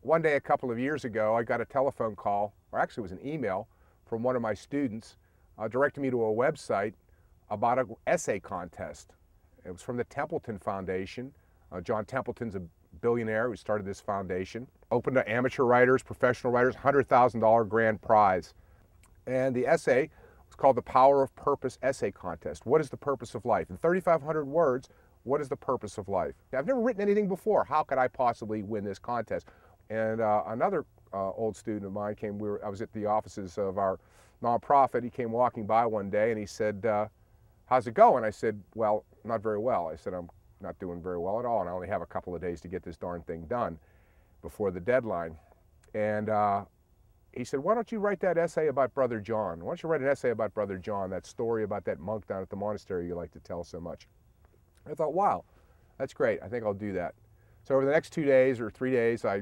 One day a couple of years ago, I got a telephone call, or actually it was an email, from one of my students directing me to a website about an essay contest. It was from the Templeton Foundation. John Templeton's a billionaire who started this foundation. Open to amateur writers, professional writers, $100,000 grand prize. And the essay was called the Power of Purpose Essay Contest. What is the purpose of life? In 3,500 words, what is the purpose of life? I've never written anything before. How could I possibly win this contest? And another old student of mine came, I was at the offices of our nonprofit. He came walking by one day and he said, how's it going? I said, well, not very well. I said, I'm not doing very well at all, and I only have a couple of days to get this darn thing done before the deadline. And he said, why don't you write that essay about Brother John? Why don't you write an essay about Brother John, that story about that monk down at the monastery you like to tell so much? I thought, wow, that's great. I think I'll do that. So over the next 2 days or 3 days, I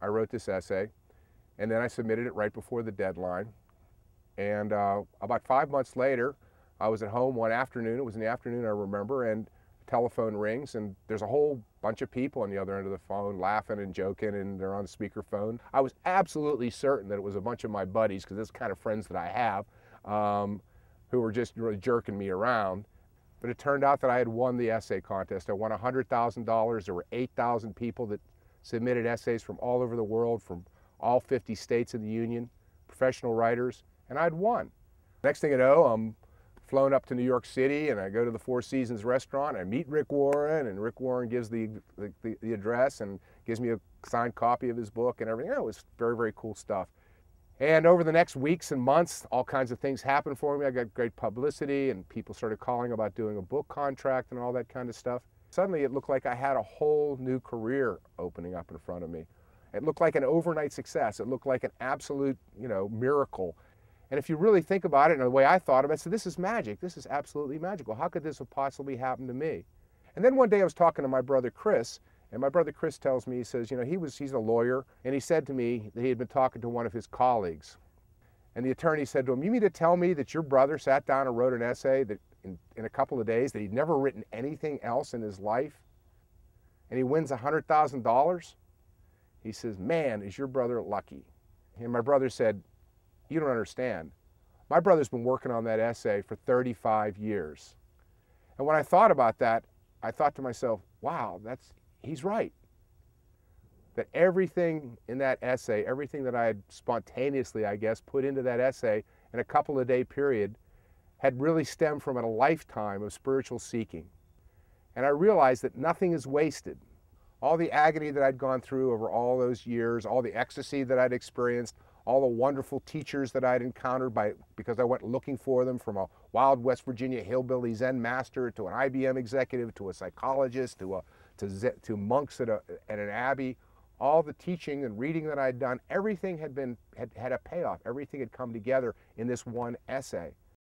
wrote this essay, and then I submitted it right before the deadline. And about 5 months later, I was at home one afternoon. It was in the afternoon, I remember, and the telephone rings, and there's a whole bunch of people on the other end of the phone laughing and joking, and they're on speakerphone. I was absolutely certain that it was a bunch of my buddies, because that's the kind of friends that I have, who were just really jerking me around. But it turned out that I had won the essay contest. I won $100,000. There were 8,000 people that submitted essays from all over the world, from all 50 states in the Union, professional writers, and I'd won. Next thing you know, I'm flown up to New York City, and I go to the Four Seasons restaurant. I meet Rick Warren, and Rick Warren gives the address and gives me a signed copy of his book and everything. It was very, very cool stuff. And over the next weeks and months, all kinds of things happened for me. I got great publicity, and people started calling about doing a book contract and all that kind of stuff. Suddenly, it looked like I had a whole new career opening up in front of me. It looked like an overnight success. It looked like an absolute, miracle. And if you really think about it, and the way I thought about it, so this is magic. This is absolutely magical. How could this have possibly happened to me? And then one day I was talking to my brother Chris, and my brother Chris tells me, he says, he's a lawyer, and he said to me that he had been talking to one of his colleagues. And the attorney said to him, you mean to tell me that your brother sat down and wrote an essay that in a couple of days, that he'd never written anything else in his life, and he wins $100,000? He says, man, is your brother lucky. And my brother said, you don't understand. My brother's been working on that essay for 35 years. And when I thought about that, I thought to myself, wow, he's right. That everything in that essay, everything that I had spontaneously, I guess, put into that essay in a couple of day period had really stemmed from a lifetime of spiritual seeking. And I realized that nothing is wasted. All the agony that I'd gone through over all those years, all the ecstasy that I'd experienced, all the wonderful teachers that I'd encountered because I went looking for them, from a wild West Virginia hillbilly Zen master to an IBM executive to a psychologist to monks at an abbey. All the teaching and reading that I'd done, everything had a payoff. Everything had come together in this one essay.